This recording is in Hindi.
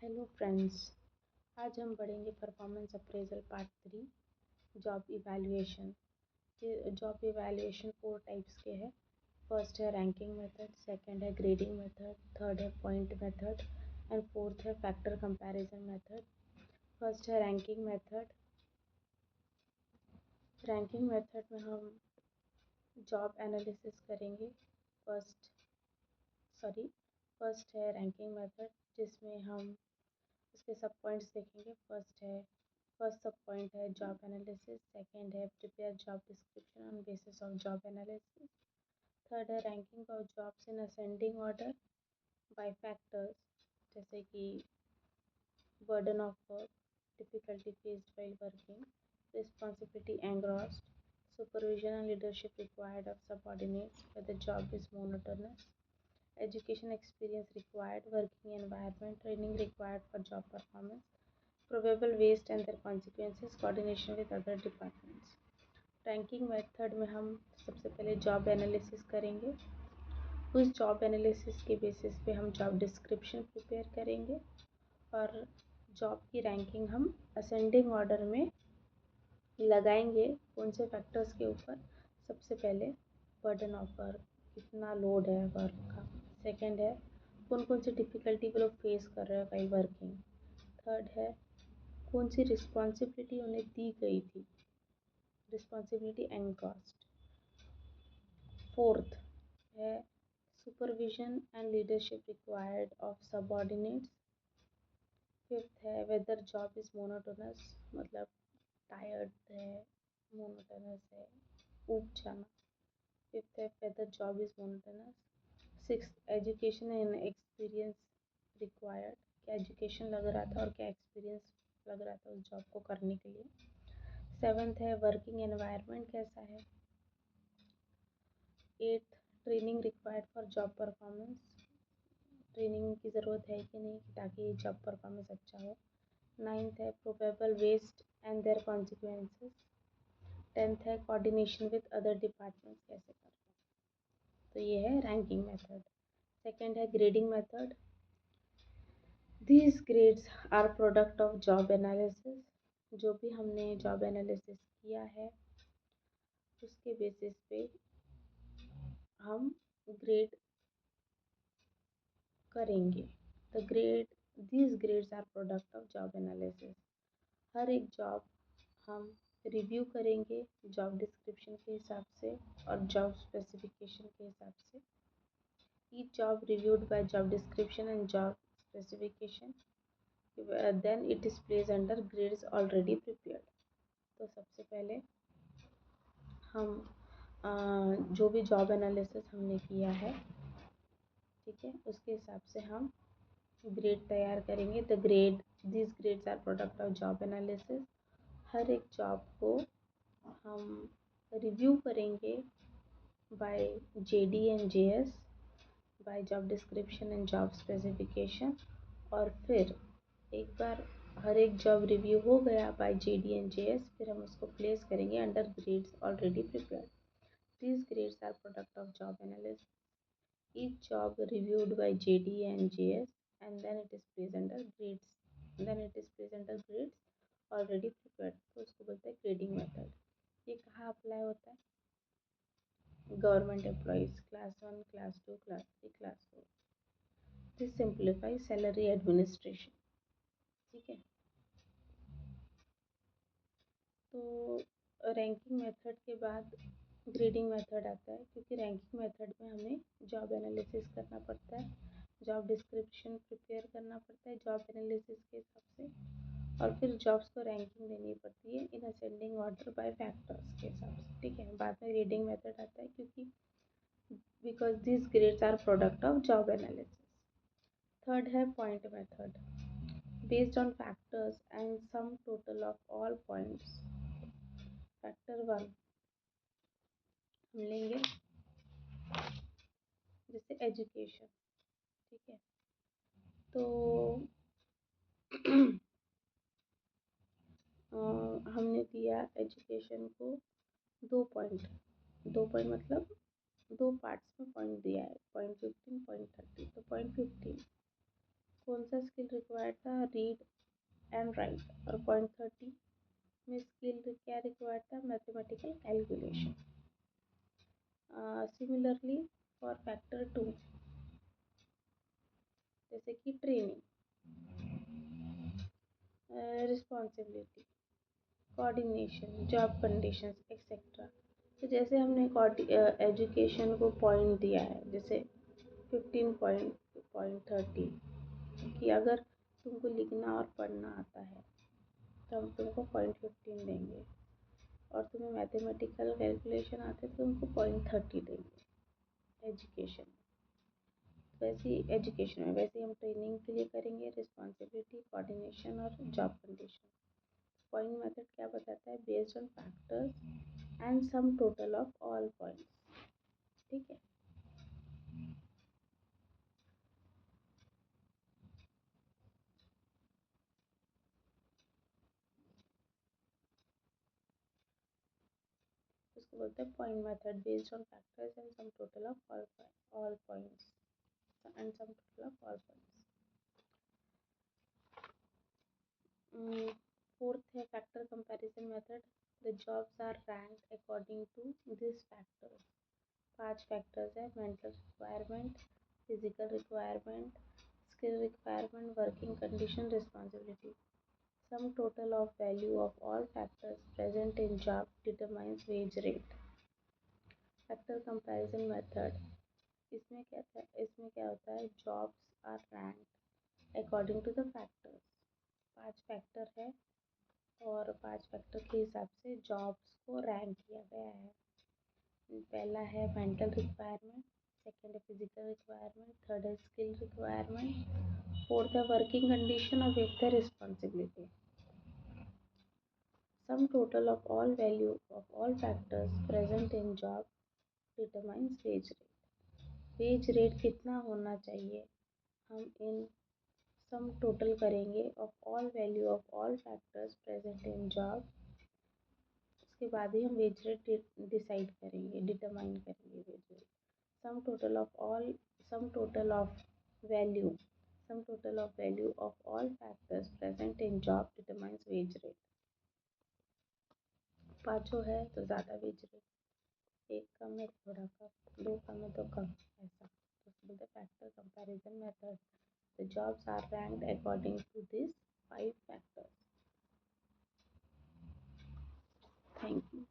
Hello friends. आज हम पढ़ेंगे performance appraisal part 3 job evaluation. Job evaluation 4 types के हैं। फर्स्ट है रैंकिंग मेथड, सेकंड है ग्रेडिंग मेथड, थर्ड है पॉइंट मेथड एंड फोर्थ है फैक्टर कंपैरिजन मेथड। फर्स्ट है रैंकिंग मेथड। रैंकिंग मेथड में हम जॉब एनालिसिस करेंगे। फर्स्ट सॉरी फर्स्ट है रैंकिंग मेथड, जिसमें हम उसके सब पॉइंट्स देखेंगे। फर्स्ट सब पॉइंट है जॉब एनालिसिस, सेकंड है prepare job description on basis of job analysis, third है ranking of jobs in ascending order by factors जैसे कि burden of work, difficulty faced while working, responsibility engrossed, supervision and leadership required of subordinates whether job is monotonous, education experience required, working environment, training required for job performance, probable waste and their consequences, coordination with other departments। Ranking method में हम सबसे पहले जॉब एनालिसिस करेंगे। उस जॉब एनालिसिस के बेसिस पे हम जॉब डिस्क्रिप्शन प्रिपेयर करेंगे और जॉब की रैंकिंग हम असेंडिंग ऑर्डर में लगाएंगे। कौन से फैक्टर्स के ऊपर? सबसे पहले बर्डन ऑफ वर्क, कितना लोड है वर्क का। सेकंड है कौन कौन सी डिफ़िकल्टी वो लोग फेस कर रहे हैं वाइल वर्किंग। थर्ड है कौन सी रिस्पॉन्सिबिलिटी उन्हें दी गई थी, रिस्पॉन्सिबिलिटी एंड कॉस्ट। फोर्थ है supervision and leadership required of subordinates. Fifth है वेदर जॉब इज़ मोनोटोनस, मतलब टायर्ड है, मोनोटोनस है, ऊब जाना। फिफ्थ है whether job is monotonous. Sixth education and experience required, क्या एजुकेशन लग रहा था और क्या एक्सपीरियंस लग रहा था उस जॉब को करने के लिए। सेवन्थ है वर्किंग एनवायरनमेंट कैसा है। Eighth training required for job performance, training की ज़रूरत है कि नहीं ताकि जॉब परफॉर्मेंस अच्छा हो। नाइन्थ है probable waste and their consequences. Tenth है कोऑर्डिनेशन विद अदर डिपार्टमेंट्स कैसे करना है। तो ये है रैंकिंग मेथड। सेकंड है grading method. These grades are product of job analysis. जो भी हमने जॉब एनालिसिस किया है उसके बेसिस पे हम ग्रेड करेंगे। The grade these grades are product of job analysis. हर एक जॉब हम रिव्यू करेंगे जॉब डिस्क्रिप्शन के हिसाब से और जॉब स्पेसिफिकेशन के हिसाब से। Each job reviewed by job description and job specification, then it is place under grades already prepared. तो सबसे पहले हम जो भी जॉब एनालिसिस हमने किया है, ठीक है, उसके हिसाब से हम ग्रेड तैयार करेंगे। The grade this grades are product of job analysis. हर एक जॉब को हम रिव्यू करेंगे by JD and JS, by job description and job specification. और फिर एक बार हर एक जॉब रिव्यू हो गया बाय जेडी एंड जेएस, फिर हम उसको प्लेस करेंगे under grades already prepared. These grades are product of job analysis. Each job reviewed by JD and JS and then it is place under grades, then it is place under grades already prepared. तो उसको बोलते हैं ग्रेडिंग मेथड। ये कहाँ अप्लाई होता है? Government employees class 1, class 2, class 3, class 4। This simplify salary administration. ठीक है, तो रैंकिंग मेथड के बाद ग्रेडिंग मेथड आता है, क्योंकि रैंकिंग मेथड में हमें जॉब एनालिसिस करना पड़ता है, जॉब डिस्क्रिप्शन प्रिपेयर करना पड़ता है जॉब एनालिसिस के हिसाब से, और फिर जॉब्स को रैंकिंग देनी पड़ती है इन असेंडिंग ऑर्डर बाय फैक्टर्स के हिसाब से। ठीक है, बाद में ग्रेडिंग मेथड आता है क्योंकि because this grades are product of job analysis. Third है point method. Based on factors and sum total of all points. Factor 1 हम लेंगे जैसे एजुकेशन। ठीक है, तो हमने दिया एजुकेशन को 2 पॉइंट। 2 पॉइंट मतलब 2 पार्ट्स में पॉइंट दिया है, पॉइंट 15, पॉइंट 30। तो पॉइंट 15 कौन सा स्किल रिक्वायर्ड था, रीड एंड राइट। और पॉइंट 30 में स्किल क्या रिक्वायर्ड था, mathematical calculation. Similarly for factor 2 जैसे कि training, responsibility, coordination, job conditions etcetera. तो जैसे हमने एजुकेशन को पॉइंट दिया है, जैसे 15 पॉइंट 30 कि अगर तुमको लिखना और पढ़ना आता है तो हम तुमको पॉइंट 15 देंगे, और तुम्हें मैथमेटिकल कैलकुलेशन आते तो तुमको पॉइंट 30 देंगे एजुकेशन। वैसे ही एजुकेशन में वैसे ही हम ट्रेनिंग के लिए करेंगे, रिस्पॉन्सिबिलिटी, कोऑर्डिनेशन और जॉब कंडीशन। पॉइंट मेथड क्या बताता है, based on factors and sum total of all points. ठीक है। उसको बोलते हैं point method, based on factors and sum total of all points and sum total of all points. Fourth है factor comparison method. The jobs are ranked according to this factors. 5 factors है, mental requirement, physical requirement, skill requirement, working condition, responsibility. Sum total of value of all factors present in job determines wage rate. Factor comparison method, इसमें क्या होता है, jobs are ranked according to the factors। 5 factor है और 5 फैक्टर के हिसाब से जॉब्स को रैंक किया गया है। पहला है मेंटल रिक्वायरमेंट, सेकंड है फिजिकल रिक्वायरमेंट, थर्ड है स्किल रिक्वायरमेंट, फोर्थ है वर्किंग कंडीशन और फिफ्थ है responsibility. Sum total of all value of all factors present in job determines wage rate। Wage rate कितना होना चाहिए, हम इन सम टोटल करेंगे of all value of all factors present in job, उसके बाद ही हम वेज रेट डिसाइड करेंगे, डिटरमाइन करेंगे wage rate. Some total of all some total of value some total of value of all factors present in job determines wage rate. पाँचों है तो ज़्यादा वेज रेट, एक कम है थोड़ा कम, दो कम है तो कम, ऐसा। तो बोलते factor comparison method, the jobs are ranked according to this 5 factors. Thank you.